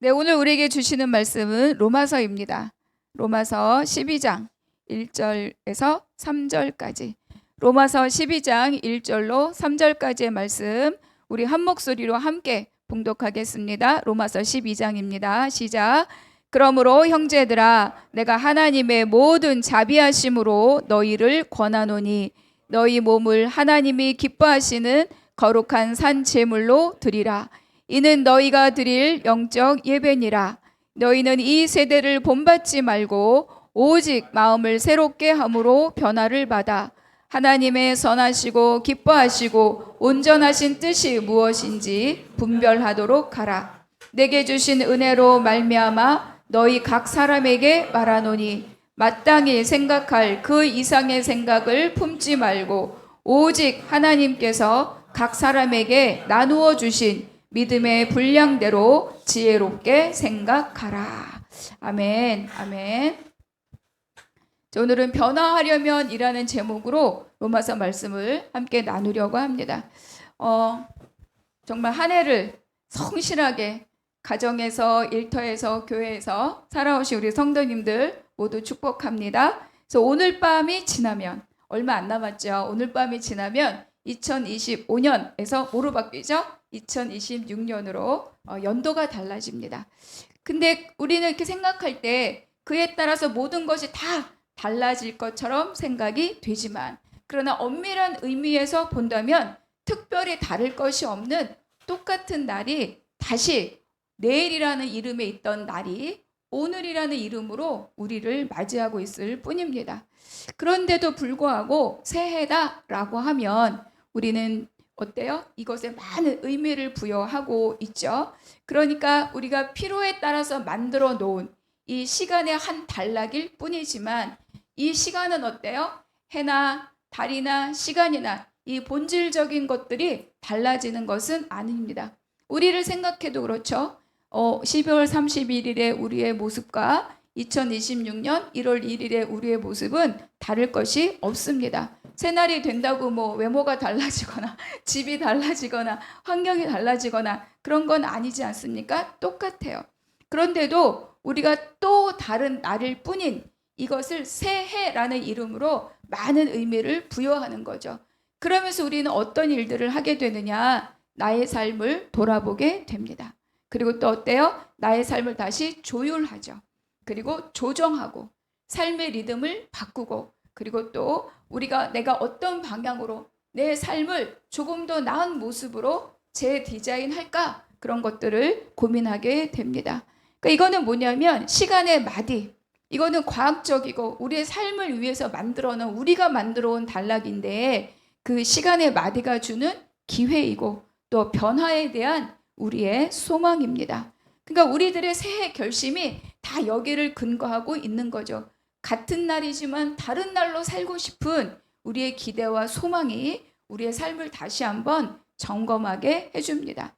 네, 오늘 우리에게 주시는 말씀은 로마서입니다. 로마서 12장 1절에서 3절까지. 로마서 12장 1절로 3절까지의 말씀 우리 한 목소리로 함께 봉독하겠습니다. 로마서 12장입니다. 시작. 그러므로 형제들아 내가 하나님의 모든 자비하심으로 너희를 권하노니 너희 몸을 하나님이 기뻐하시는 거룩한 산 제물로 드리라. 이는 너희가 드릴 영적 예배니라. 너희는 이 세대를 본받지 말고 오직 마음을 새롭게 함으로 변화를 받아 하나님의 선하시고 기뻐하시고 온전하신 뜻이 무엇인지 분별하도록 하라. 내게 주신 은혜로 말미암아 너희 각 사람에게 말하노니 마땅히 생각할 그 이상의 생각을 품지 말고 오직 하나님께서 각 사람에게 나누어 주신 믿음의 분량대로 지혜롭게 생각하라. 아멘. 아멘. 오늘은 변화하려면 이라는 제목으로 로마서 말씀을 함께 나누려고 합니다. 정말 한 해를 성실하게 가정에서, 일터에서, 교회에서 살아오신 우리 성도님들 모두 축복합니다. 그래서 오늘 밤이 지나면, 얼마 안 남았죠. 오늘 밤이 지나면 2025년에서 뭐로 바뀌죠? 2026년으로 연도가 달라집니다. 근데 우리는 이렇게 생각할 때 그에 따라서 모든 것이 다 달라질 것처럼 생각이 되지만, 그러나 엄밀한 의미에서 본다면 특별히 다를 것이 없는 똑같은 날이 다시 내일이라는 이름에 있던 날이 오늘이라는 이름으로 우리를 맞이하고 있을 뿐입니다. 그런데도 불구하고 새해다라고 하면 우리는 어때요? 이것에 많은 의미를 부여하고 있죠. 그러니까 우리가 필요에 따라서 만들어 놓은 이 시간의 한 단락일 뿐이지만 이 시간은 어때요? 해나 달이나 시간이나 이 본질적인 것들이 달라지는 것은 아닙니다. 우리를 생각해도 그렇죠. 12월 31일에 우리의 모습과 2026년 1월 1일에 우리의 모습은 다를 것이 없습니다. 새날이 된다고 뭐 외모가 달라지거나 집이 달라지거나 환경이 달라지거나 그런 건 아니지 않습니까? 똑같아요. 그런데도 우리가 또 다른 날일 뿐인 이것을 새해라는 이름으로 많은 의미를 부여하는 거죠. 그러면서 우리는 어떤 일들을 하게 되느냐? 나의 삶을 돌아보게 됩니다. 그리고 또 어때요? 나의 삶을 다시 조율하죠. 그리고 조정하고 삶의 리듬을 바꾸고, 그리고 또 내가 어떤 방향으로 내 삶을 조금 더 나은 모습으로 재디자인할까? 그런 것들을 고민하게 됩니다. 그러니까 이거는 뭐냐면 시간의 마디, 이거는 과학적이고 우리의 삶을 위해서 만들어놓은, 우리가 만들어온 단락인데 그 시간의 마디가 주는 기회이고 또 변화에 대한 우리의 소망입니다. 그러니까 우리들의 새해 결심이 다 여기를 근거하고 있는 거죠. 같은 날이지만 다른 날로 살고 싶은 우리의 기대와 소망이 우리의 삶을 다시 한번 점검하게 해줍니다.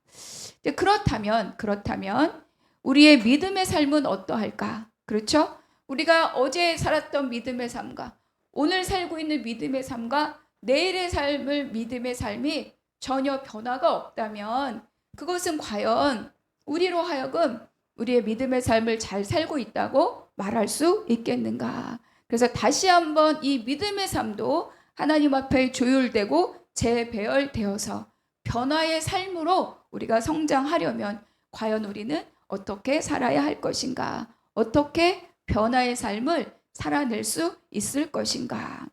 그렇다면 우리의 믿음의 삶은 어떠할까? 그렇죠? 우리가 어제 살았던 믿음의 삶과 오늘 살고 있는 믿음의 삶과 내일의 삶을 믿음의 삶이 전혀 변화가 없다면 그것은 과연 우리로 하여금 우리의 믿음의 삶을 잘 살고 있다고 말할 수 있겠는가? 그래서 다시 한번 이 믿음의 삶도 하나님 앞에 조율되고 재배열되어서 변화의 삶으로 우리가 성장하려면 과연 우리는 어떻게 살아야 할 것인가? 어떻게 변화의 삶을 살아낼 수 있을 것인가?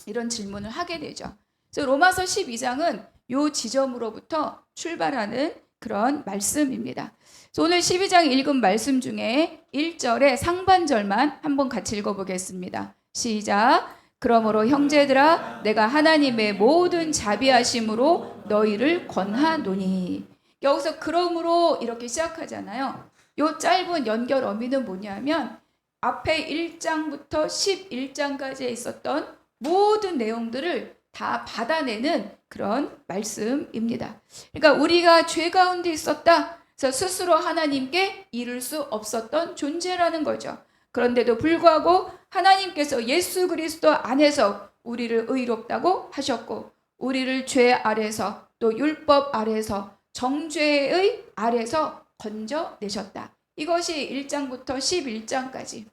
이런 질문을 하게 되죠. 그래서 로마서 12장은 이 지점으로부터 출발하는 그런 말씀입니다. 오늘 12장 읽은 말씀 중에 1절의 상반절만 한번 같이 읽어보겠습니다. 시작. 그러므로 형제들아 내가 하나님의 모든 자비하심으로 너희를 권하노니. 여기서 그러므로 이렇게 시작하잖아요. 이 짧은 연결 어미는 뭐냐면 앞에 1장부터 11장까지 있었던 모든 내용들을 다 받아내는 그런 말씀입니다. 그러니까 우리가 죄 가운데 있었다. 그래서 스스로 하나님께 이룰 수 없었던 존재라는 거죠. 그런데도 불구하고 하나님께서 예수 그리스도 안에서 우리를 의롭다고 하셨고, 우리를 죄 아래서 또 율법 아래서 정죄의 아래서 건져내셨다. 이것이 1장부터 11장까지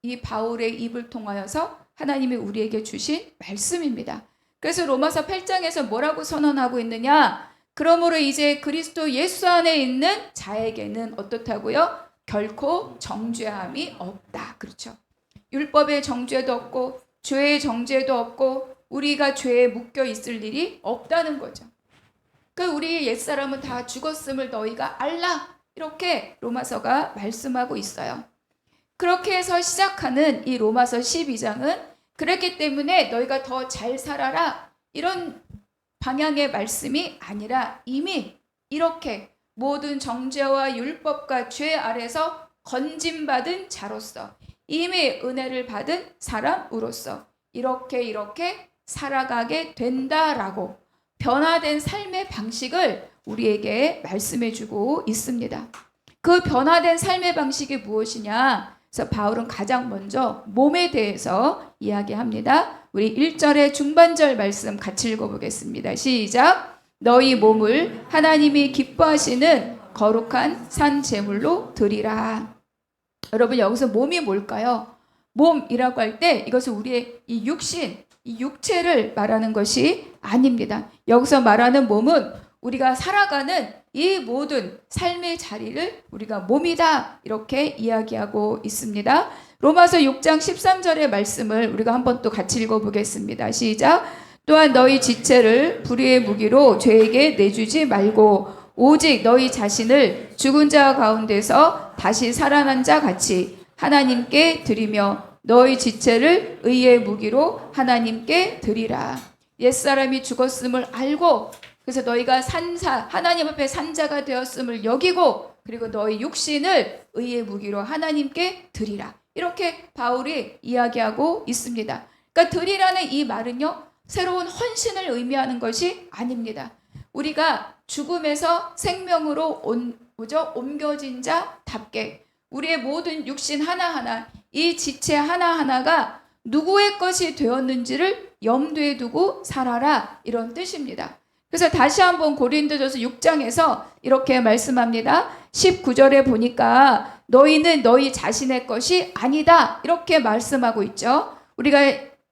이 바울의 입을 통하여서 하나님이 우리에게 주신 말씀입니다. 그래서 로마서 8장에서 뭐라고 선언하고 있느냐? 그러므로 이제 그리스도 예수 안에 있는 자에게는 어떻다고요? 결코 정죄함이 없다. 그렇죠. 율법의 정죄도 없고 죄의 정죄도 없고 우리가 죄에 묶여 있을 일이 없다는 거죠. 그 우리 옛사람은 다 죽었음을 너희가 알라. 이렇게 로마서가 말씀하고 있어요. 그렇게 해서 시작하는 이 로마서 12장은 그랬기 때문에 너희가 더 잘 살아라 이런 방향의 말씀이 아니라 이미 이렇게 모든 정죄와 율법과 죄 아래서 건짐받은 자로서 이미 은혜를 받은 사람으로서 이렇게 살아가게 된다라고 변화된 삶의 방식을 우리에게 말씀해 주고 있습니다. 그 변화된 삶의 방식이 무엇이냐? 그래서 바울은 가장 먼저 몸에 대해서 이야기합니다. 우리 1절의 중반절 말씀 같이 읽어보겠습니다. 시작. 너희 몸을 하나님이 기뻐하시는 거룩한 산 제물로 드리라. 여러분 여기서 몸이 뭘까요? 몸이라고 할 때 이것은 우리의 이 육신, 이 육체를 말하는 것이 아닙니다. 여기서 말하는 몸은 우리가 살아가는 이 모든 삶의 자리를 우리가 몸이다 이렇게 이야기하고 있습니다. 로마서 6장 13절의 말씀을 우리가 한번 또 같이 읽어보겠습니다. 시작. 또한 너희 지체를 불의의 무기로 죄에게 내주지 말고 오직 너희 자신을 죽은 자 가운데서 다시 살아난 자 같이 하나님께 드리며 너희 지체를 의의 무기로 하나님께 드리라. 옛사람이 죽었음을 알고 그래서 너희가 하나님 앞에 산자가 되었음을 여기고 그리고 너희 육신을 의의 무기로 하나님께 드리라. 이렇게 바울이 이야기하고 있습니다. 그러니까 드리라는 이 말은요. 새로운 헌신을 의미하는 것이 아닙니다. 우리가 죽음에서 생명으로 옮겨진 자답게 우리의 모든 육신 하나하나 이 지체 하나하나가 누구의 것이 되었는지를 염두에 두고 살아라 이런 뜻입니다. 그래서 다시 한번 고린도전서 6장에서 이렇게 말씀합니다. 19절에 보니까 너희는 너희 자신의 것이 아니다 이렇게 말씀하고 있죠. 우리가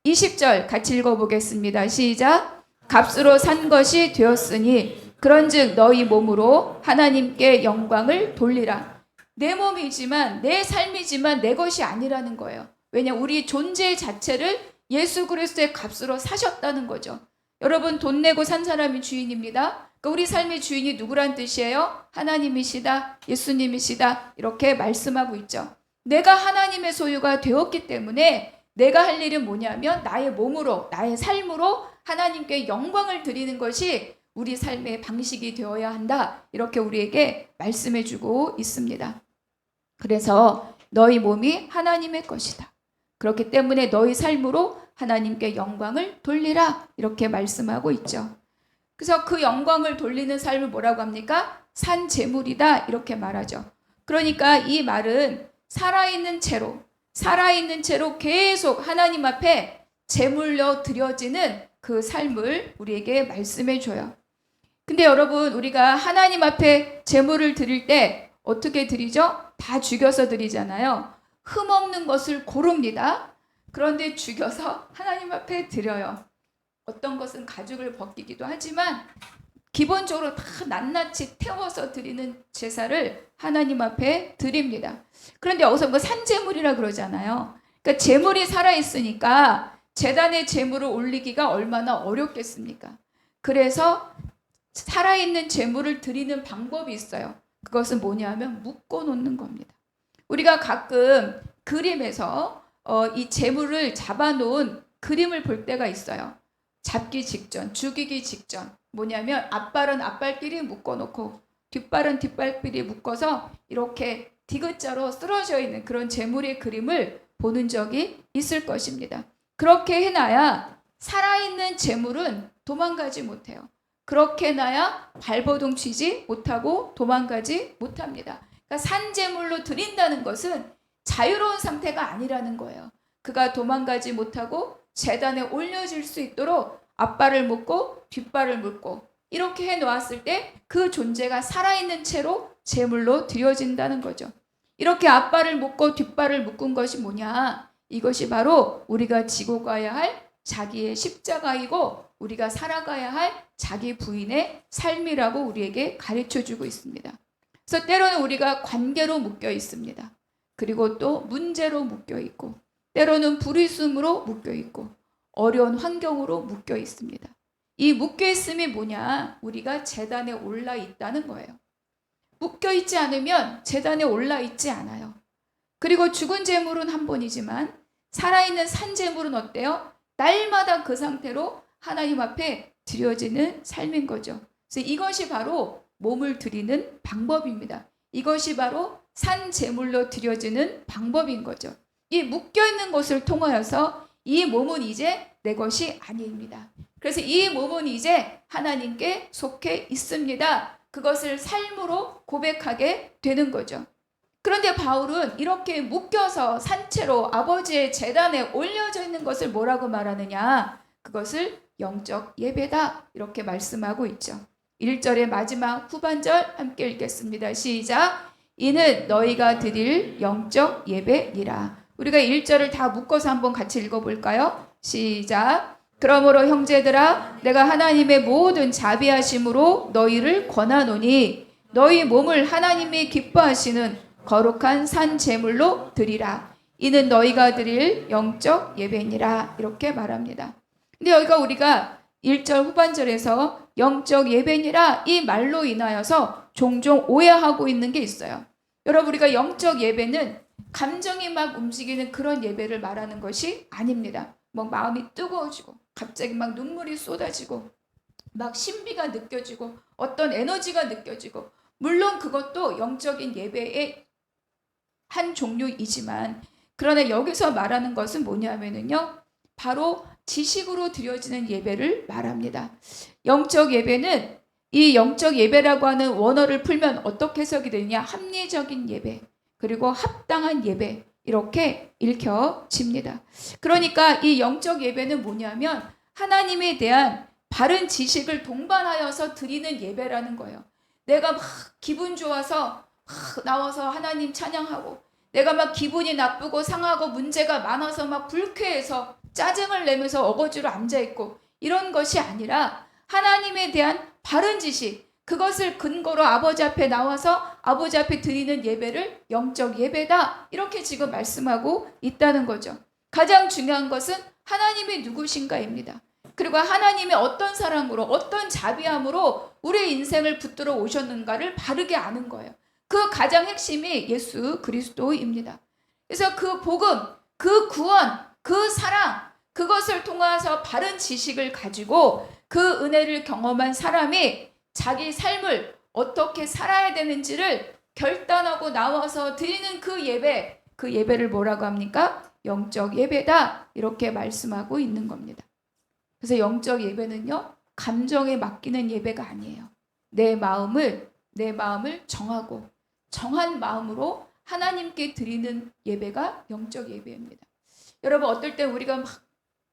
20절 같이 읽어보겠습니다. 시작. 값으로 산 것이 되었으니 그런즉 너희 몸으로 하나님께 영광을 돌리라. 내 몸이지만 내 삶이지만 내 것이 아니라는 거예요. 왜냐 우리 존재 자체를 예수 그리스도의 값으로 사셨다는 거죠. 여러분 돈 내고 산 사람이 주인입니다. 그러니까 우리 삶의 주인이 누구란 뜻이에요? 하나님이시다, 예수님이시다 이렇게 말씀하고 있죠. 내가 하나님의 소유가 되었기 때문에 내가 할 일은 뭐냐면 나의 몸으로 나의 삶으로 하나님께 영광을 드리는 것이 우리 삶의 방식이 되어야 한다 이렇게 우리에게 말씀해 주고 있습니다. 그래서 너희 몸이 하나님의 것이다. 그렇기 때문에 너희 삶으로 하나님께 영광을 돌리라 이렇게 말씀하고 있죠. 그래서 그 영광을 돌리는 삶을 뭐라고 합니까? 산 제물이다 이렇게 말하죠. 그러니까 이 말은 살아있는 채로 계속 하나님 앞에 제물로 드려지는 그 삶을 우리에게 말씀해 줘요. 근데 여러분 우리가 하나님 앞에 제물을 드릴 때 어떻게 드리죠? 다 죽여서 드리잖아요. 흠없는 것을 고릅니다. 그런데 죽여서 하나님 앞에 드려요. 어떤 것은 가죽을 벗기기도 하지만 기본적으로 다 낱낱이 태워서 드리는 제사를 하나님 앞에 드립니다. 그런데 여기서 뭐 산제물이라 그러잖아요. 그러니까 제물이 살아있으니까 제단에 제물을 올리기가 얼마나 어렵겠습니까? 그래서 살아있는 제물을 드리는 방법이 있어요. 그것은 뭐냐면 묶어놓는 겁니다. 우리가 가끔 그림에서 이 제물을 잡아놓은 그림을 볼 때가 있어요. 잡기 직전, 죽이기 직전. 뭐냐면 앞발은 앞발끼리 묶어놓고 뒷발은 뒷발끼리 묶어서 이렇게 디귿자로 쓰러져 있는 그런 제물의 그림을 보는 적이 있을 것입니다. 그렇게 해놔야 살아있는 제물은 도망가지 못해요. 그렇게 해놔야 발버둥 치지 못하고 도망가지 못합니다. 그러니까 산제물로 드린다는 것은 자유로운 상태가 아니라는 거예요. 그가 도망가지 못하고 제단에 올려질 수 있도록 앞발을 묶고 뒷발을 묶고 이렇게 해놓았을 때 그 존재가 살아있는 채로 제물로 드려진다는 거죠. 이렇게 앞발을 묶고 뒷발을 묶은 것이 뭐냐? 이것이 바로 우리가 지고 가야 할 자기의 십자가이고 우리가 살아가야 할 자기 부인의 삶이라고 우리에게 가르쳐주고 있습니다. 그래서 때로는 우리가 관계로 묶여 있습니다. 그리고 또 문제로 묶여 있고 때로는 불의숨으로 묶여 있고 어려운 환경으로 묶여 있습니다. 이 묶여 있음이 뭐냐? 우리가 제단에 올라 있다는 거예요. 묶여 있지 않으면 제단에 올라 있지 않아요. 그리고 죽은 제물은 한 번이지만 살아있는 산 제물은 어때요? 날마다 그 상태로 하나님 앞에 드려지는 삶인 거죠. 그래서 이것이 바로 몸을 드리는 방법입니다. 이것이 바로 산 제물로 드려지는 방법인 거죠. 이 묶여있는 것을 통하여서 이 몸은 이제 내 것이 아닙니다. 그래서 이 몸은 이제 하나님께 속해 있습니다. 그것을 삶으로 고백하게 되는 거죠. 그런데 바울은 이렇게 묶여서 산채로 아버지의 제단에 올려져 있는 것을 뭐라고 말하느냐? 그것을 영적 예배다 이렇게 말씀하고 있죠. 1절의 마지막 후반절 함께 읽겠습니다. 시작. 이는 너희가 드릴 영적 예배니라. 우리가 1절을 다 묶어서 한번 같이 읽어볼까요? 시작. 그러므로 형제들아 내가 하나님의 모든 자비하심으로 너희를 권하노니 너희 몸을 하나님이 기뻐하시는 거룩한 산 제물로 드리라. 이는 너희가 드릴 영적 예배니라. 이렇게 말합니다. 근데 여기가 우리가 1절 후반절에서 영적 예배니라 이 말로 인하여서 종종 오해하고 있는 게 있어요. 여러분 우리가 영적 예배는 감정이 막 움직이는 그런 예배를 말하는 것이 아닙니다. 뭐 마음이 뜨거워지고 갑자기 막 눈물이 쏟아지고 막 신비가 느껴지고 어떤 에너지가 느껴지고 물론 그것도 영적인 예배의 한 종류이지만 그러나 여기서 말하는 것은 뭐냐면요 바로 지식으로 드려지는 예배를 말합니다. 영적 예배는 이 영적 예배라고 하는 원어를 풀면 어떻게 해석이 되느냐? 합리적인 예배 그리고 합당한 예배 이렇게 읽혀집니다. 그러니까 이 영적 예배는 뭐냐면 하나님에 대한 바른 지식을 동반하여서 드리는 예배라는 거예요. 내가 막 기분 좋아서 막 나와서 하나님 찬양하고 내가 막 기분이 나쁘고 상하고 문제가 많아서 막 불쾌해서 짜증을 내면서 어거지로 앉아있고 이런 것이 아니라 하나님에 대한 바른 지식 그것을 근거로 아버지 앞에 나와서 아버지 앞에 드리는 예배를 영적 예배다 이렇게 지금 말씀하고 있다는 거죠. 가장 중요한 것은 하나님이 누구신가입니다. 그리고 하나님이 어떤 사랑으로 어떤 자비함으로 우리의 인생을 붙들어 오셨는가를 바르게 아는 거예요. 그 가장 핵심이 예수 그리스도입니다. 그래서 그 복음, 그 구원, 그 사랑 그것을 통해서 바른 지식을 가지고 그 은혜를 경험한 사람이 자기 삶을 어떻게 살아야 되는지를 결단하고 나와서 드리는 그 예배, 그 예배를 뭐라고 합니까? 영적 예배다 이렇게 말씀하고 있는 겁니다. 그래서 영적 예배는요 감정에 맡기는 예배가 아니에요. 내 마음을 정하고 정한 마음으로 하나님께 드리는 예배가 영적 예배입니다. 여러분 어떨 때 우리가 막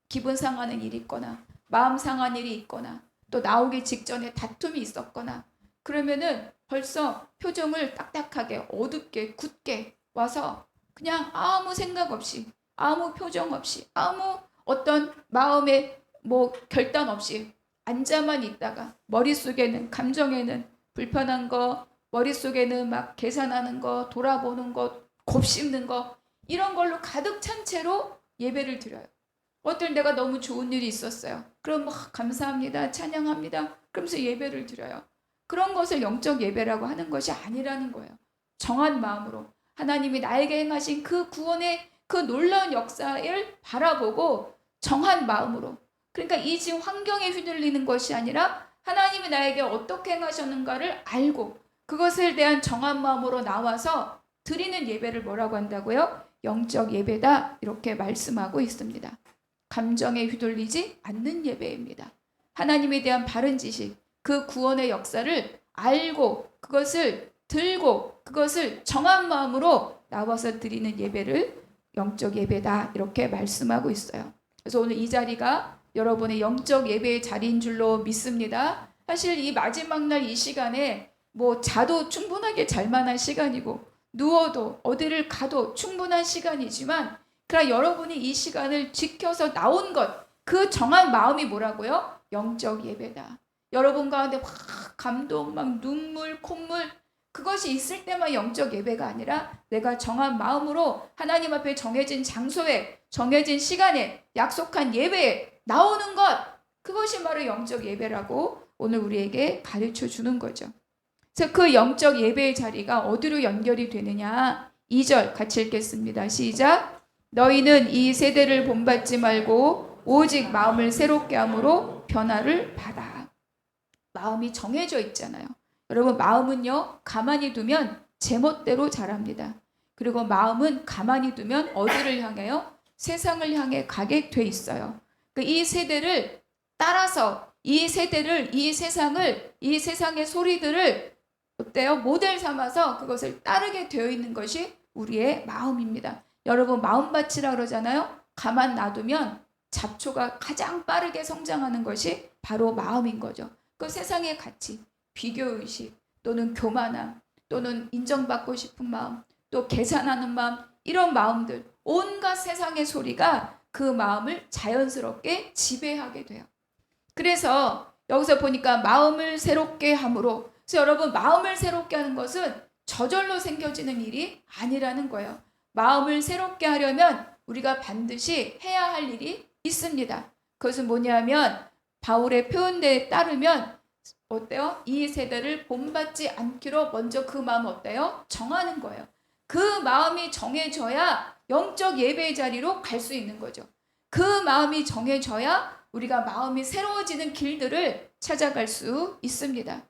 기분 상하는 일이 있거나 마음 상한 일이 있거나 또 나오기 직전에 다툼이 있었거나 그러면은 벌써 표정을 딱딱하게 어둡게 굳게 와서 그냥 아무 생각 없이 아무 표정 없이 아무 어떤 마음의 결단 없이 앉아만 있다가 머릿속에는 감정에는 불편한 거 머릿속에는 막 계산하는 거 돌아보는 거 곱씹는 거 이런 걸로 가득 찬 채로 예배를 드려요. 어떨 내가 너무 좋은 일이 있었어요. 그럼 막 감사합니다. 찬양합니다. 그러면서 예배를 드려요. 그런 것을 영적 예배라고 하는 것이 아니라는 거예요. 정한 마음으로 하나님이 나에게 행하신 그 구원의 그 놀라운 역사를 바라보고 정한 마음으로 그러니까 이 지금 환경에 휘둘리는 것이 아니라 하나님이 나에게 어떻게 행하셨는가를 알고 그것에 대한 정한 마음으로 나와서 드리는 예배를 뭐라고 한다고요? 영적 예배다 이렇게 말씀하고 있습니다. 감정에 휘둘리지 않는 예배입니다. 하나님에 대한 바른 지식, 그 구원의 역사를 알고 그것을 들고 그것을 정한 마음으로 나와서 드리는 예배를 영적 예배다 이렇게 말씀하고 있어요. 그래서 오늘 이 자리가 여러분의 영적 예배의 자리인 줄로 믿습니다. 사실 이 마지막 날 이 시간에 뭐 자도 충분하게 잘 만한 시간이고 누워도 어디를 가도 충분한 시간이지만 그러나 여러분이 이 시간을 지켜서 나온 것, 그 정한 마음이 뭐라고요? 영적 예배다. 여러분 가운데 확 감동, 막 눈물, 콧물 그것이 있을 때만 영적 예배가 아니라 내가 정한 마음으로 하나님 앞에 정해진 장소에 정해진 시간에 약속한 예배에 나오는 것, 그것이 바로 영적 예배라고 오늘 우리에게 가르쳐 주는 거죠. 그래서 그 영적 예배의 자리가 어디로 연결이 되느냐? 2절 같이 읽겠습니다. 시작. 너희는 이 세대를 본받지 말고 오직 마음을 새롭게 함으로 변화를 받아. 마음이 정해져 있잖아요. 여러분, 마음은요, 가만히 두면 제멋대로 자랍니다. 그리고 마음은 가만히 두면 어디를 향해요? 세상을 향해 가게 돼 있어요. 이 세대를 따라서 이 세대를, 이 세상을, 이 세상의 소리들을 어때요? 모델 삼아서 그것을 따르게 되어 있는 것이 우리의 마음입니다. 여러분, 마음밭이라 그러잖아요. 가만 놔두면 잡초가 가장 빠르게 성장하는 것이 바로 마음인 거죠. 그 세상의 가치, 비교의식 또는 교만함 또는 인정받고 싶은 마음 또 계산하는 마음, 이런 마음들, 온갖 세상의 소리가 그 마음을 자연스럽게 지배하게 돼요. 그래서 여기서 보니까 마음을 새롭게 함으로, 그래서 여러분, 마음을 새롭게 하는 것은 저절로 생겨지는 일이 아니라는 거예요. 마음을 새롭게 하려면 우리가 반드시 해야 할 일이 있습니다. 그것은 뭐냐면 바울의 표현대에 따르면 어때요? 이 세대를 본받지 않기로 먼저 그 마음 어때요? 정하는 거예요. 그 마음이 정해져야 영적 예배의 자리로 갈 수 있는 거죠. 그 마음이 정해져야 우리가 마음이 새로워지는 길들을 찾아갈 수 있습니다.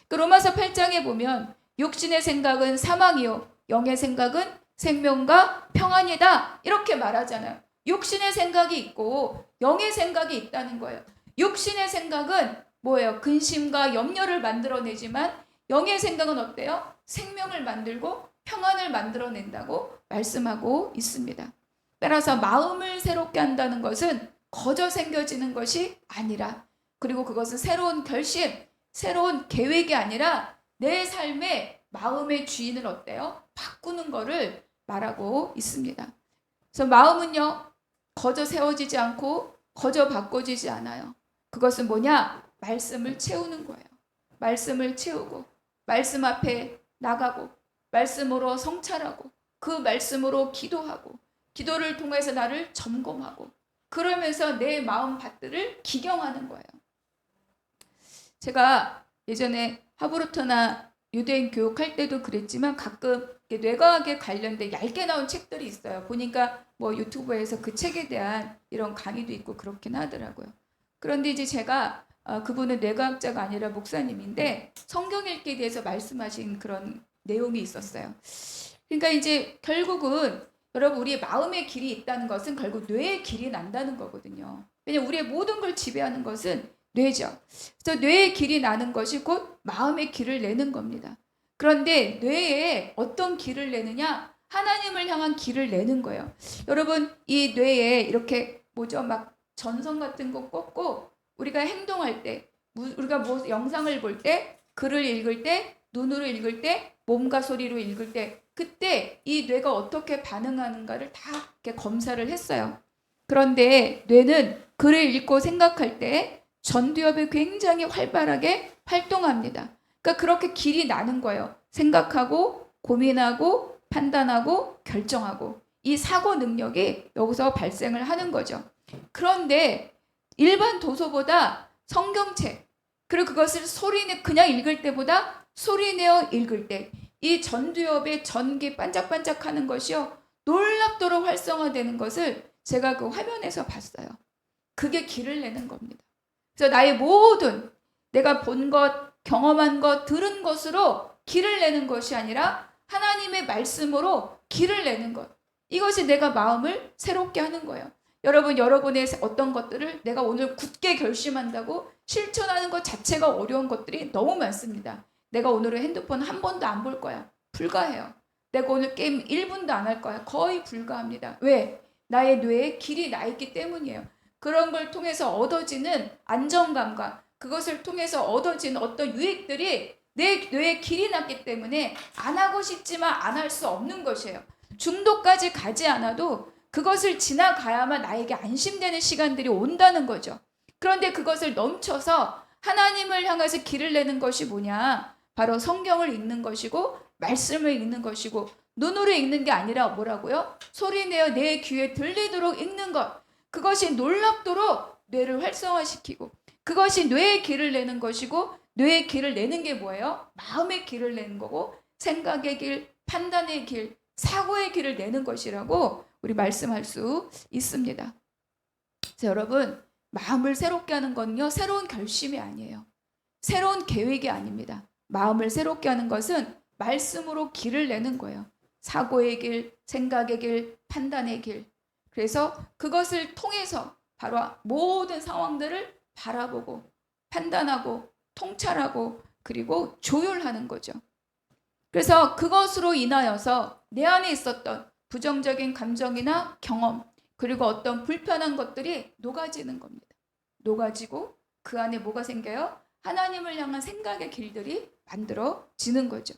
그 로마서 8장에 보면 육신의 생각은 사망이요 영의 생각은 생명과 평안이다, 이렇게 말하잖아요. 육신의 생각이 있고 영의 생각이 있다는 거예요. 육신의 생각은 뭐예요? 근심과 염려를 만들어내지만 영의 생각은 어때요? 생명을 만들고 평안을 만들어낸다고 말씀하고 있습니다. 따라서 마음을 새롭게 한다는 것은 거저 생겨지는 것이 아니라, 그리고 그것은 새로운 결심, 새로운 계획이 아니라 내 삶의 마음의 주인을 어때요? 바꾸는 거를 말하고 있습니다. 그래서 마음은요, 거저 세워지지 않고 거저 바꿔지지 않아요. 그것은 뭐냐? 말씀을 채우는 거예요. 말씀을 채우고 말씀 앞에 나가고 말씀으로 성찰하고 그 말씀으로 기도하고 기도를 통해서 나를 점검하고 그러면서 내 마음 밭들을 기경하는 거예요. 제가 예전에 하브루터나 유대인 교육할 때도 그랬지만 가끔 뇌과학에 관련된 얇게 나온 책들이 있어요. 보니까 뭐 유튜브에서 그 책에 대한 이런 강의도 있고 그렇긴 하더라고요. 그런데 이제 제가 그분은 뇌과학자가 아니라 목사님인데 성경 읽기에 대해서 말씀하신 그런 내용이 있었어요. 그러니까 이제 결국은 여러분, 우리의 마음의 길이 있다는 것은 결국 뇌의 길이 난다는 거거든요. 왜냐하면 우리의 모든 걸 지배하는 것은 뇌죠. 그래서 뇌의 길이 나는 것이 곧 마음의 길을 내는 겁니다. 그런데 뇌에 어떤 길을 내느냐? 하나님을 향한 길을 내는 거예요. 여러분, 이 뇌에 이렇게 뭐죠? 막 전선 같은 거 꽂고 우리가 행동할 때, 우리가 뭐 영상을 볼 때, 글을 읽을 때, 눈으로 읽을 때, 몸과 소리로 읽을 때, 그때 이 뇌가 어떻게 반응하는가를 다 이렇게 검사를 했어요. 그런데 뇌는 글을 읽고 생각할 때 전두엽이 굉장히 활발하게 활동합니다. 그러니까 그렇게 길이 나는 거예요. 생각하고 고민하고 판단하고 결정하고 이 사고 능력이 여기서 발생을 하는 거죠. 그런데 일반 도서보다 성경책, 그리고 그것을 소리내 그냥 읽을 때보다 소리내어 읽을 때 이 전두엽의 전기 반짝반짝하는 것이요 놀랍도록 활성화되는 것을 제가 그 화면에서 봤어요. 그게 길을 내는 겁니다. 그래서 나의 모든 내가 본 것, 경험한 것, 들은 것으로 길을 내는 것이 아니라 하나님의 말씀으로 길을 내는 것, 이것이 내가 마음을 새롭게 하는 거예요. 여러분, 여러분의 어떤 것들을 내가 오늘 굳게 결심한다고 실천하는 것 자체가 어려운 것들이 너무 많습니다. 내가 오늘은 핸드폰 한 번도 안 볼 거야. 불가해요. 내가 오늘 게임 1분도 안 할 거야. 거의 불가합니다. 왜? 나의 뇌에 길이 나 있기 때문이에요. 그런 걸 통해서 얻어지는 안정감과 그것을 통해서 얻어지는 어떤 유익들이 내 뇌에 길이 났기 때문에 안 하고 싶지만 안 할 수 없는 것이에요. 중독까지 가지 않아도 그것을 지나가야만 나에게 안심되는 시간들이 온다는 거죠. 그런데 그것을 넘쳐서 하나님을 향해서 길을 내는 것이 뭐냐? 바로 성경을 읽는 것이고 말씀을 읽는 것이고 눈으로 읽는 게 아니라 뭐라고요? 소리내어 내 귀에 들리도록 읽는 것. 그것이 놀랍도록 뇌를 활성화시키고 그것이 뇌의 길을 내는 것이고 뇌의 길을 내는 게 뭐예요? 마음의 길을 내는 거고 생각의 길, 판단의 길, 사고의 길을 내는 것이라고 우리 말씀할 수 있습니다. 그래서 여러분 마음을 새롭게 하는 건요 새로운 결심이 아니에요. 새로운 계획이 아닙니다. 마음을 새롭게 하는 것은 말씀으로 길을 내는 거예요. 사고의 길, 생각의 길, 판단의 길. 그래서 그것을 통해서 바로 모든 상황들을 바라보고 판단하고 통찰하고 그리고 조율하는 거죠. 그래서 그것으로 인하여서 내 안에 있었던 부정적인 감정이나 경험 그리고 어떤 불편한 것들이 녹아지는 겁니다. 녹아지고 그 안에 뭐가 생겨요? 하나님을 향한 생각의 길들이 만들어지는 거죠.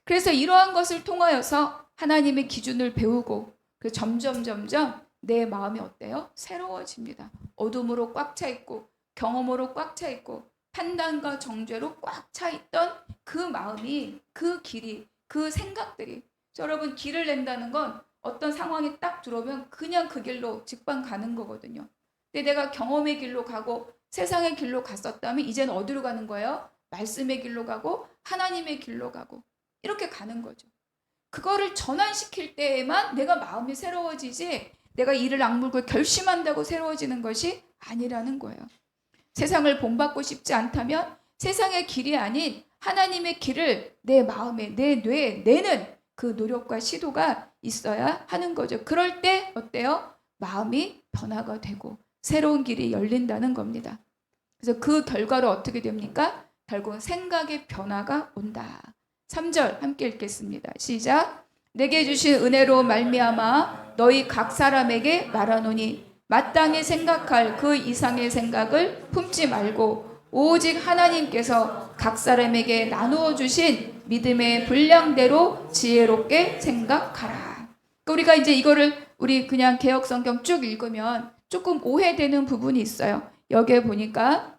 그래서 이러한 것을 통하여서 하나님의 기준을 배우고 점점 내 마음이 어때요? 새로워집니다. 어둠으로 꽉 차 있고 경험으로 꽉 차 있고 판단과 정죄로 꽉 차 있던 그 마음이 그 길이 그 생각들이 여러분 길을 낸다는 건 어떤 상황이 딱 들어오면 그냥 그 길로 직방 가는 거거든요. 근데 내가 경험의 길로 가고 세상의 길로 갔었다면 이제는 어디로 가는 거예요? 말씀의 길로 가고 하나님의 길로 가고 이렇게 가는 거죠. 그거를 전환시킬 때에만 내가 마음이 새로워지지 내가 이를 악물고 결심한다고 새로워지는 것이 아니라는 거예요. 세상을 본받고 싶지 않다면 세상의 길이 아닌 하나님의 길을 내 마음에 내 뇌에 내는 그 노력과 시도가 있어야 하는 거죠. 그럴 때 어때요? 마음이 변화가 되고 새로운 길이 열린다는 겁니다. 그래서 그 결과로 어떻게 됩니까? 결국은 생각의 변화가 온다. 3절 함께 읽겠습니다. 시작. 내게 주신 은혜로 말미암아 너희 각 사람에게 말하노니 마땅히 생각할 그 이상의 생각을 품지 말고 오직 하나님께서 각 사람에게 나누어 주신 믿음의 분량대로 지혜롭게 생각하라. 우리가 이제 이거를 우리 그냥 개역 성경 쭉 읽으면 조금 오해되는 부분이 있어요. 여기에 보니까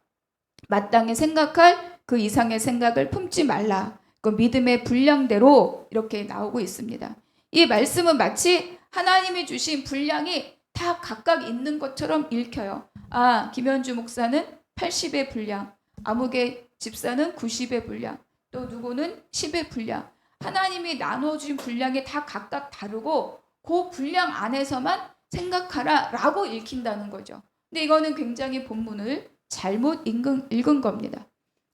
마땅히 생각할 그 이상의 생각을 품지 말라. 그 믿음의 분량대로 이렇게 나오고 있습니다. 이 말씀은 마치 하나님이 주신 분량이 다 각각 있는 것처럼 읽혀요. 아, 김현주 목사는 80의 분량, 아무개 집사는 90의 분량, 또 누구는 10의 분량. 하나님이 나눠준 분량이 다 각각 다르고 그 분량 안에서만 생각하라 라고 읽힌다는 거죠. 근데 이거는 굉장히 본문을 잘못 읽은 겁니다.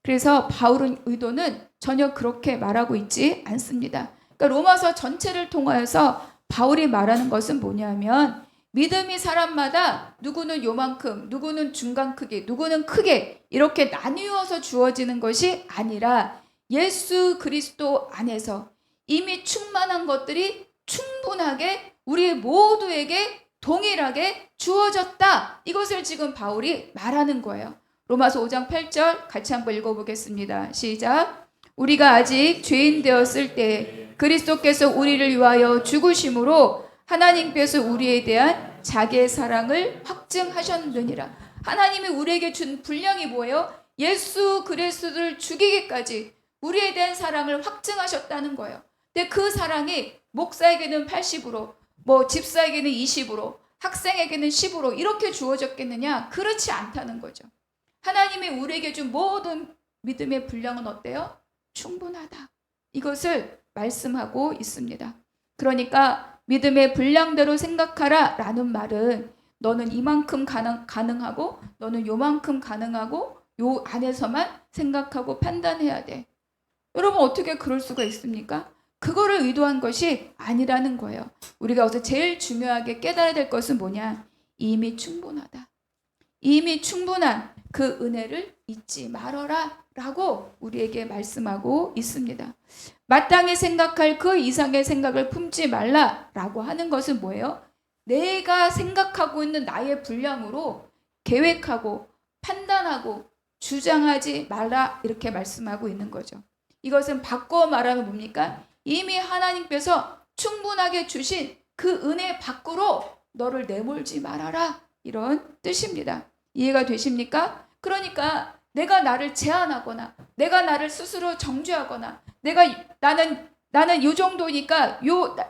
그래서 바울의 의도는 전혀 그렇게 말하고 있지 않습니다. 그러니까 로마서 전체를 통하여서 바울이 말하는 것은 뭐냐면 믿음이 사람마다 누구는 요만큼, 누구는 중간 크기, 누구는 크게 이렇게 나뉘어서 주어지는 것이 아니라 예수 그리스도 안에서 이미 충만한 것들이 충분하게 우리 모두에게 동일하게 주어졌다. 이것을 지금 바울이 말하는 거예요. 로마서 5장 8절 같이 한번 읽어보겠습니다. 시작. 우리가 아직 죄인 되었을 때 그리스도께서 우리를 위하여 죽으심으로 하나님께서 우리에 대한 자기의 사랑을 확증하셨느니라. 하나님이 우리에게 준 분량이 뭐예요? 예수 그리스도를 죽이기까지 우리에 대한 사랑을 확증하셨다는 거예요. 근데 그 사랑이 목사에게는 80으로, 집사에게는 20으로, 학생에게는 10으로 이렇게 주어졌겠느냐? 그렇지 않다는 거죠. 하나님이 우리에게 준 모든 믿음의 분량은 어때요? 충분하다. 이것을 말씀하고 있습니다. 그러니까 믿음의 분량대로 생각하라 라는 말은 너는 이만큼 가능하고 너는 요만큼 가능하고 요 안에서만 생각하고 판단해야 돼. 여러분 어떻게 그럴 수가 있습니까? 그거를 의도한 것이 아니라는 거예요. 우리가 여기서 제일 중요하게 깨달아야 될 것은 뭐냐? 이미 충분하다. 이미 충분한 그 은혜를 잊지 말아라 라고 우리에게 말씀하고 있습니다. 마땅히 생각할 그 이상의 생각을 품지 말라 라고 하는 것은 뭐예요? 내가 생각하고 있는 나의 분량으로 계획하고 판단하고 주장하지 말라 이렇게 말씀하고 있는 거죠. 이것은 바꿔 말하면 뭡니까? 이미 하나님께서 충분하게 주신 그 은혜 밖으로 너를 내몰지 말아라 이런 뜻입니다. 이해가 되십니까? 그러니까 내가 나를 제한하거나 내가 나를 스스로 정죄하거나 나는 요 정도니까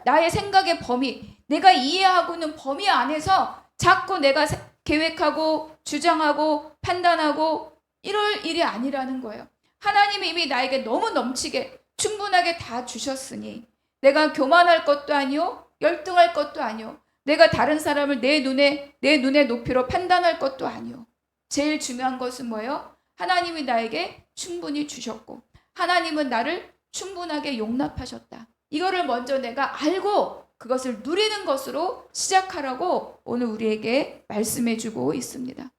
나의 생각의 범위, 내가 이해하고 있는 범위 안에서 자꾸 내가 계획하고 주장하고 판단하고 이럴 일이 아니라는 거예요. 하나님이 이미 나에게 너무 넘치게 충분하게 다 주셨으니 내가 교만할 것도 아니요 열등할 것도 아니요 내가 다른 사람을 내 눈의 높이로 판단할 것도 아니요. 제일 중요한 것은 뭐예요? 하나님이 나에게 충분히 주셨고 하나님은 나를 충분하게 용납하셨다. 이거를 먼저 내가 알고 그것을 누리는 것으로 시작하라고 오늘 우리에게 말씀해 주고 있습니다.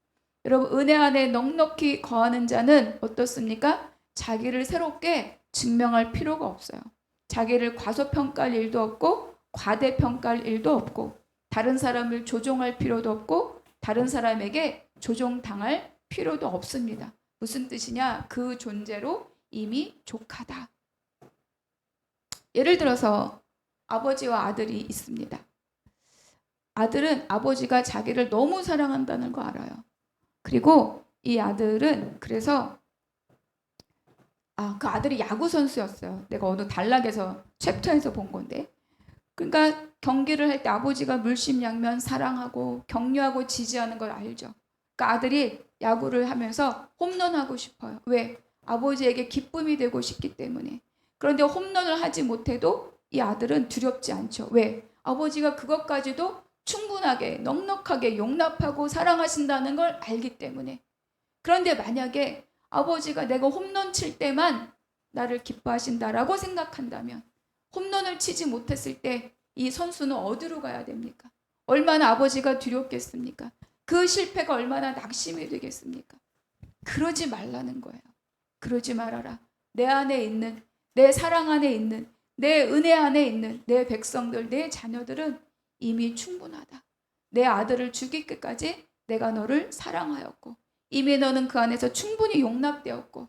여러분, 은혜 안에 넉넉히 거하는 자는 어떻습니까? 자기를 새롭게 증명할 필요가 없어요. 자기를 과소평가할 일도 없고 과대평가할 일도 없고 다른 사람을 조종할 필요도 없고 다른 사람에게 조종당할 필요도 없습니다. 무슨 뜻이냐? 그 존재로 이미 족하다. 예를 들어서 아버지와 아들이 있습니다. 아들은 아버지가 자기를 너무 사랑한다는 거 알아요. 그리고 이 아들은 그래서 그 아들이 야구 선수였어요. 내가 어느 단락에서 챕터에서 본 건데. 그러니까 경기를 할 때 아버지가 물심양면 사랑하고 격려하고 지지하는 걸 알죠. 그러니까 아들이 야구를 하면서 홈런하고 싶어요. 왜? 아버지에게 기쁨이 되고 싶기 때문에. 그런데 홈런을 하지 못해도 이 아들은 두렵지 않죠. 왜? 아버지가 그것까지도 충분하게 넉넉하게 용납하고 사랑하신다는 걸 알기 때문에. 그런데 만약에 아버지가 내가 홈런 칠 때만 나를 기뻐하신다라고 생각한다면 홈런을 치지 못했을 때 이 선수는 어디로 가야 됩니까? 얼마나 아버지가 두렵겠습니까? 그 실패가 얼마나 낙심이 되겠습니까? 그러지 말라는 거예요. 그러지 말아라. 내 안에 있는, 내 사랑 안에 있는, 내 은혜 안에 있는 내 백성들, 내 자녀들은 이미 충분하다. 내 아들을 죽이기까지 내가 너를 사랑하였고 이미 너는 그 안에서 충분히 용납되었고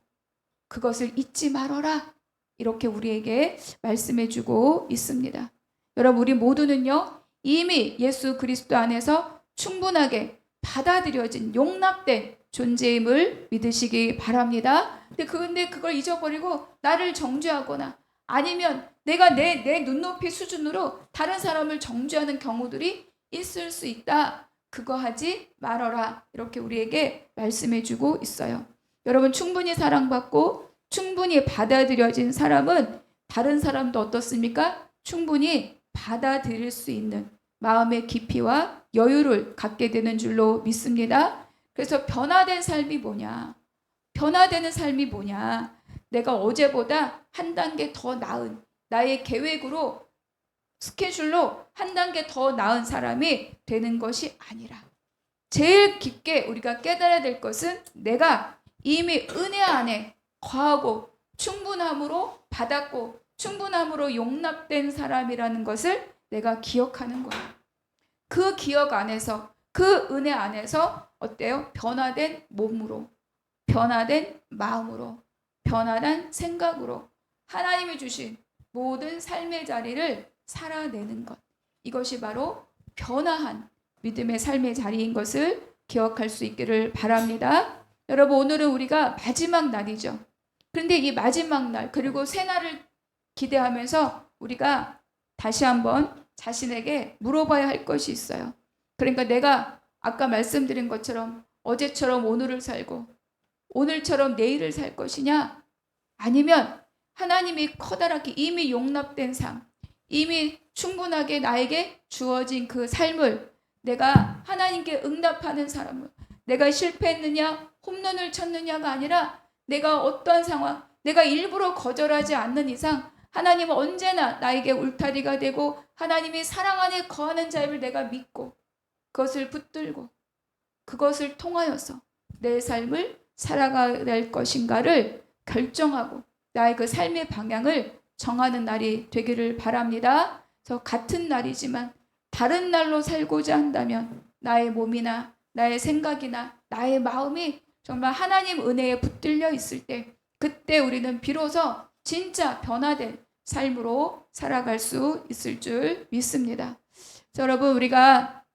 그것을 잊지 말아라. 이렇게 우리에게 말씀해 주고 있습니다. 여러분, 우리 모두는요 이미 예수 그리스도 안에서 충분하게 받아들여진 용납된 존재임을 믿으시기 바랍니다. 근데 그걸 잊어버리고 나를 정죄하거나 아니면 내가 내 눈높이 수준으로 다른 사람을 정죄하는 경우들이 있을 수 있다. 그거 하지 말아라. 이렇게 우리에게 말씀해 주고 있어요. 여러분, 충분히 사랑받고 충분히 받아들여진 사람은 다른 사람도 어떻습니까? 충분히 받아들일 수 있는 마음의 깊이와 여유를 갖게 되는 줄로 믿습니다. 그래서 변화된 삶이 뭐냐? 변화되는 삶이 뭐냐? 내가 어제보다 한 단계 더 나은 나의 계획으로 스케줄로 한 단계 더 나은 사람이 되는 것이 아니라 제일 깊게 우리가 깨달아야 될 것은 내가 이미 은혜 안에 거하고 충분함으로 받았고 충분함으로 용납된 사람이라는 것을 내가 기억하는 거예요. 그 기억 안에서 그 은혜 안에서 어때요? 변화된 몸으로 변화된 마음으로 변화된 생각으로 하나님이 주신 모든 삶의 자리를 살아내는 것. 이것이 바로 변화한 믿음의 삶의 자리인 것을 기억할 수 있기를 바랍니다. 여러분, 오늘은 우리가 마지막 날이죠. 그런데 이 마지막 날 그리고 새날을 기대하면서 우리가 다시 한번 자신에게 물어봐야 할 것이 있어요. 그러니까 내가 아까 말씀드린 것처럼 어제처럼 오늘을 살고 오늘처럼 내일을 살 것이냐? 아니면 하나님이 커다랗게 이미 용납된 삶, 이미 충분하게 나에게 주어진 그 삶을 내가 하나님께 응답하는 사람을 내가 실패했느냐, 홈런을 쳤느냐가 아니라 내가 어떠한 상황, 내가 일부러 거절하지 않는 이상 하나님은 언제나 나에게 울타리가 되고 하나님이 사랑 안에 거하는 자임을 내가 믿고 그것을 붙들고 그것을 통하여서 내 삶을 살아가야 될 것인가를 결정하고 나의 그 삶의 방향을 정하는 날이 되기를 바랍니다. 그래서 같은 날이지만 다른 날로 살고자 한다면 나의 몸이나 나의 생각이나 나의 마음이 정말 하나님 은혜에 붙들려 있을 때, 그때 우리는 비로소 진짜 변화된 삶으로 살아갈 수 있을 줄 믿습니다. 여러분, 우리가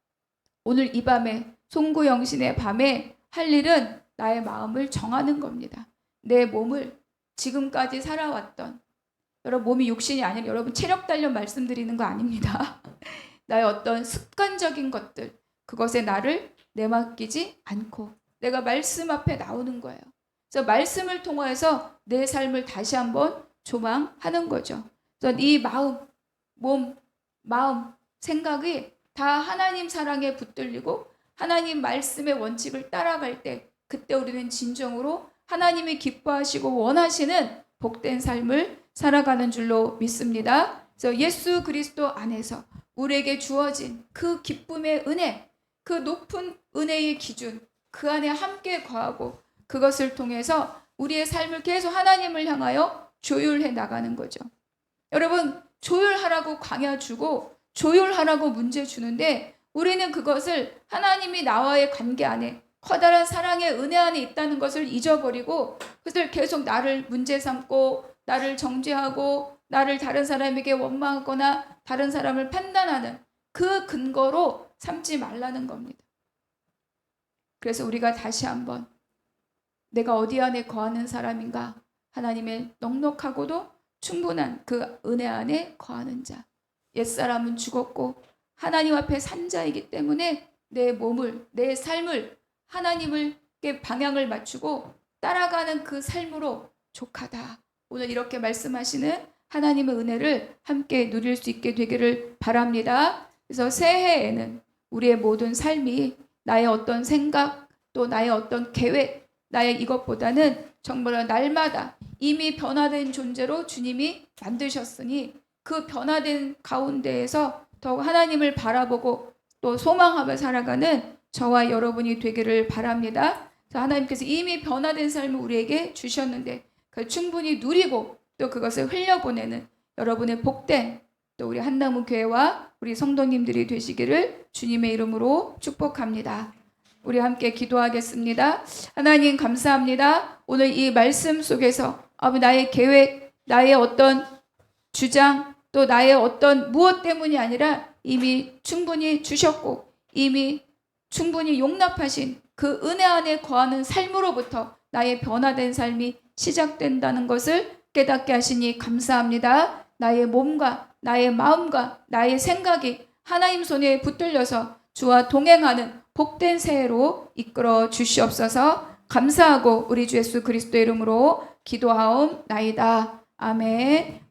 오늘 이 밤에, 송구영신의 밤에 할 일은 나의 마음을 정하는 겁니다. 내 몸을 지금까지 살아왔던, 여러분 몸이 육신이 아니라 여러분 체력 단련 말씀드리는 거 아닙니다. 나의 어떤 습관적인 것들, 그것에 나를 내맡기지 않고 내가 말씀 앞에 나오는 거예요. 그래서 말씀을 통해서 내 삶을 다시 한번 조망하는 거죠. 그래서 이 마음, 몸, 마음, 생각이 다 하나님 사랑에 붙들리고 하나님 말씀의 원칙을 따라갈 때, 그때 우리는 진정으로 하나님이 기뻐하시고 원하시는 복된 삶을 살아가는 줄로 믿습니다. 그래서 예수 그리스도 안에서 우리에게 주어진 그 기쁨의 은혜, 그 높은 은혜의 기준, 그 안에 함께 거하고 그것을 통해서 우리의 삶을 계속 하나님을 향하여 조율해 나가는 거죠. 여러분, 조율하라고 광야 주고 조율하라고 문제 주는데 우리는 그것을 하나님이 나와의 관계 안에 커다란 사랑의 은혜 안에 있다는 것을 잊어버리고 그것을 계속 나를 문제 삼고 나를 정죄하고 나를 다른 사람에게 원망하거나 다른 사람을 판단하는 그 근거로 삼지 말라는 겁니다. 그래서 우리가 다시 한번 내가 어디 안에 거하는 사람인가, 하나님의 넉넉하고도 충분한 그 은혜 안에 거하는 자, 옛사람은 죽었고 하나님 앞에 산 자이기 때문에 내 몸을, 내 삶을 하나님께 방향을 맞추고 따라가는 그 삶으로 족하다. 오늘 이렇게 말씀하시는 하나님의 은혜를 함께 누릴 수 있게 되기를 바랍니다. 그래서 새해에는 우리의 모든 삶이 나의 어떤 생각, 또 나의 어떤 계획, 나의 이것보다는 정말 날마다 이미 변화된 존재로 주님이 만드셨으니 그 변화된 가운데에서 더욱 하나님을 바라보고 또 소망하며 살아가는 저와 여러분이 되기를 바랍니다. 하나님께서 이미 변화된 삶을 우리에게 주셨는데 그걸 충분히 누리고 또 그것을 흘려보내는 여러분의 복된 또 우리 한나무 교회와 우리 성도님들이 되시기를 주님의 이름으로 축복합니다. 우리 함께 기도하겠습니다. 하나님 감사합니다. 오늘 이 말씀 속에서 나의 계획, 나의 어떤 주장, 또 나의 어떤 무엇 때문이 아니라 이미 충분히 주셨고 이미 충분히 용납하신 그 은혜 안에 거하는 삶으로부터 나의 변화된 삶이 시작된다는 것을 깨닫게 하시니 감사합니다. 나의 몸과 나의 마음과 나의 생각이 하나님 손에 붙들려서 주와 동행하는 복된 새해로 이끌어 주시옵소서. 감사하고 우리 주 예수 그리스도의 이름으로 기도하옵나이다. 아멘.